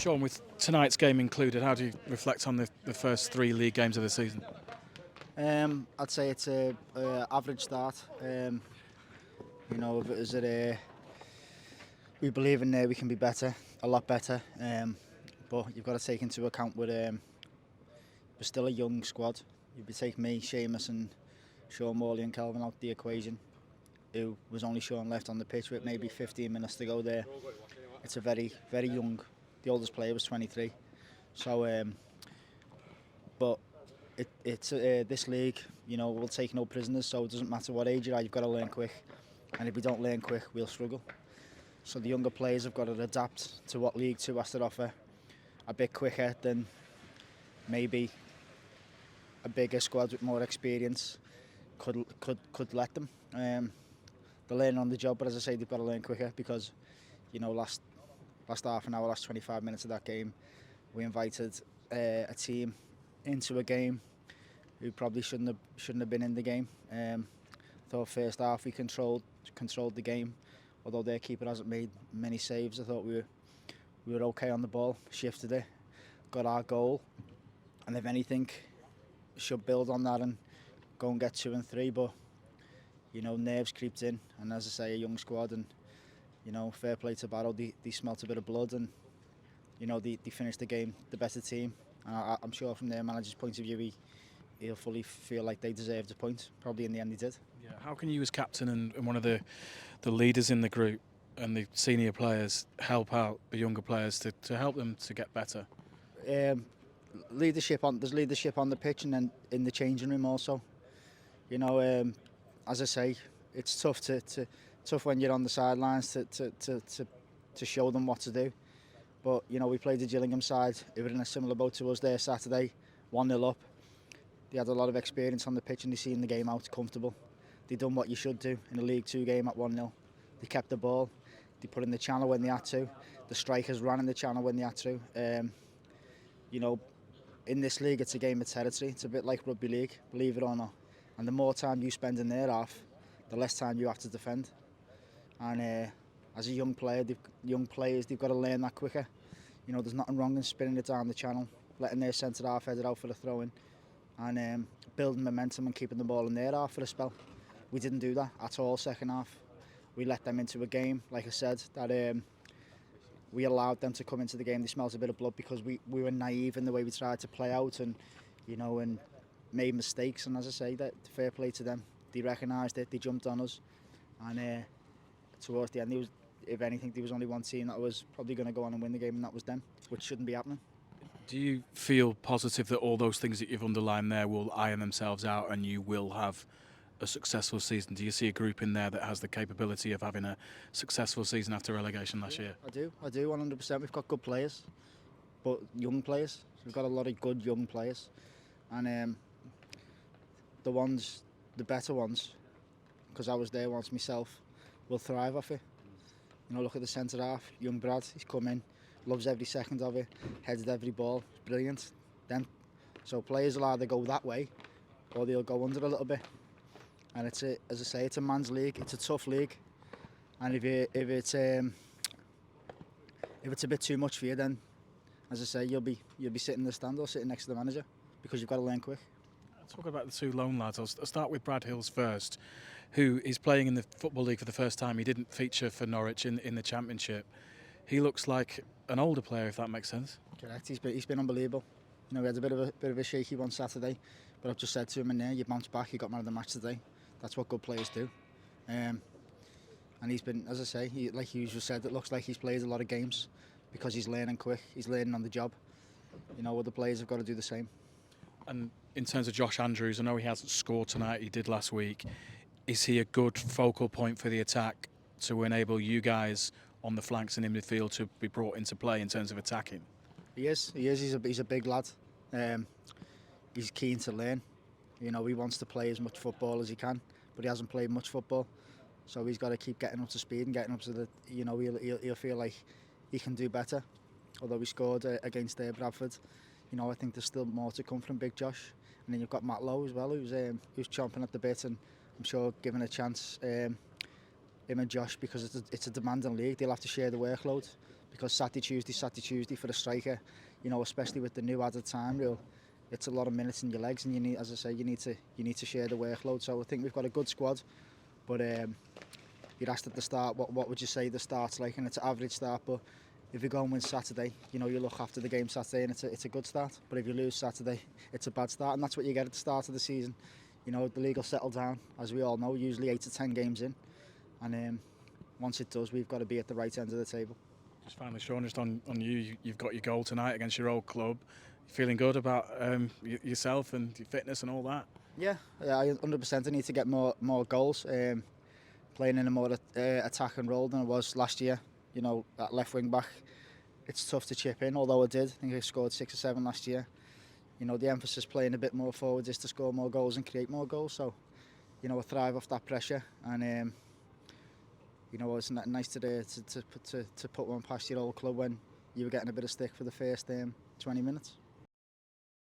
Sean, with tonight's game included, how do you reflect on the first three league games of the season? I'd say it's a average start. If it was we believe in there we can be better, a lot better. But you've got to take into account we're still a young squad. You'd be taking me, Seamus and Sean Morley and Kelvin out the equation, who was only Sean left on the pitch with maybe 15 minutes to go there. It's a very, very young. The oldest player was 23. So, but it's this league, we'll take no prisoners, so it doesn't matter what age you are, you've got to learn quick. And if we don't learn quick, we'll struggle. So the younger players have got to adapt to what League Two has to offer a bit quicker than maybe a bigger squad with more experience could let them. They're learning on the job, but as I say, they've got to learn quicker because, last half an hour, last 25 minutes of that game, we invited a team into a game who probably shouldn't have been in the game. Thought first half we controlled the game, although their keeper hasn't made many saves. I thought we were okay on the ball, shifted it, got our goal, and if anything, should build on that and go and get 2 and 3. But nerves creeped in, and as I say, a young squad, and fair play to Barrow. They smelt a bit of blood, and they finished the game the better team. And I'm sure from their manager's point of view, he'll fully feel like they deserved a point. Probably in the end, he did. Yeah. How can you, as captain and one of the leaders in the group and the senior players, help out the younger players to help them to get better? There's leadership on the pitch and then in the changing room also. As I say, it's tough when you're on the sidelines to show them what to do. But we played the Gillingham side. They were in a similar boat to us there Saturday, 1-0 up. They had a lot of experience on the pitch and they seen the game out comfortable. They done what you should do in a League Two game at 1-0. They kept the ball. They put in the channel when they had to. The strikers ran in the channel when they had to. In this league, it's a game of territory. It's a bit like rugby league, believe it or not. And the more time you spend in their half, the less time you have to defend. And as a young player, they've got to learn that quicker. There's nothing wrong in spinning it down the channel, letting their centre half head it out for the throw-in, and building momentum and keeping the ball in their half for a spell. We didn't do that at all second half. We let them into a game, like I said, that we allowed them to come into the game. They smelt a bit of blood because we were naive in the way we tried to play out and made mistakes. And as I say, that fair play to them. They recognised it, they jumped on us, and towards the end, if anything, there was only one team that was probably going to go on and win the game, and that was them, which shouldn't be happening. Do you feel positive that all those things that you've underlined there will iron themselves out and you will have a successful season? Do you see a group in there that has the capability of having a successful season after relegation last year? I do 100%. We've got good players, but young players. We've got a lot of good young players, and the better ones, because I was there once myself, will thrive off it. Look at the centre half, young Brad. He's come in, loves every second of it, heads every ball, it's brilliant. So players will either go that way, or they'll go under a little bit. And as I say, it's a man's league. It's a tough league, and if it's a bit too much for you, then, as I say, you'll be sitting in the stand or sitting next to the manager because you've got to learn quick. Talk about the two lone lads. I'll start with Brad Hills first, who is playing in the Football League for the first time. He didn't feature for Norwich in the Championship. He looks like an older player, if that makes sense. Correct. He's been unbelievable. We had a bit of a shaky one Saturday, but I've just said to him in there, you bounced back, you got man of the match today. That's what good players do. And he's been, as I say, like you just said, it looks like he's played a lot of games because he's learning quick. He's learning on the job. Other players have got to do the same. And in terms of Josh Andrews, I know he hasn't scored tonight, he did last week. Is he a good focal point for the attack to enable you guys on the flanks and in midfield to be brought into play in terms of attacking? He is. He's a big lad. He's keen to learn. He wants to play as much football as he can, but he hasn't played much football. So he's got to keep getting up to speed and getting up to the. He'll feel like he can do better. Although he scored against Bradford, I think there's still more to come from Big Josh. And then you've got Matt Lowe as well, who's chomping at the bit, and I'm sure given a chance, him and Josh, because it's a demanding league, they'll have to share the workload. because Saturday, Tuesday for a striker, you know, especially with the new added time rule, it's a lot of minutes in your legs, and you need, as I say, you need to share the workload. So I think we've got a good squad, but you'd asked at the start, what would you say the start's like, and it's an average start. But if you go and win Saturday, you know, you look after the game Saturday, and it's a good start. But if you lose Saturday, it's a bad start, and that's what you get at the start of the season. You know, the league will settle down, as we all know, usually 8 to 10 games in, and once it does, we've got to be at the right end of the table. Just finally, Sean, just on you, you've got your goal tonight against your old club. You feeling good about yourself and your fitness and all that? Yeah, I 100% I need to get more goals. Playing in a more attacking role than I was last year. You know, that left wing back, it's tough to chip in, although I did. I think I scored 6 or 7 last year. You know, the emphasis playing a bit more forwards is to score more goals and create more goals. So, you know, I thrive off that pressure, and you know, it's nice today to put one past your old club when you were getting a bit of stick for the first 20 minutes.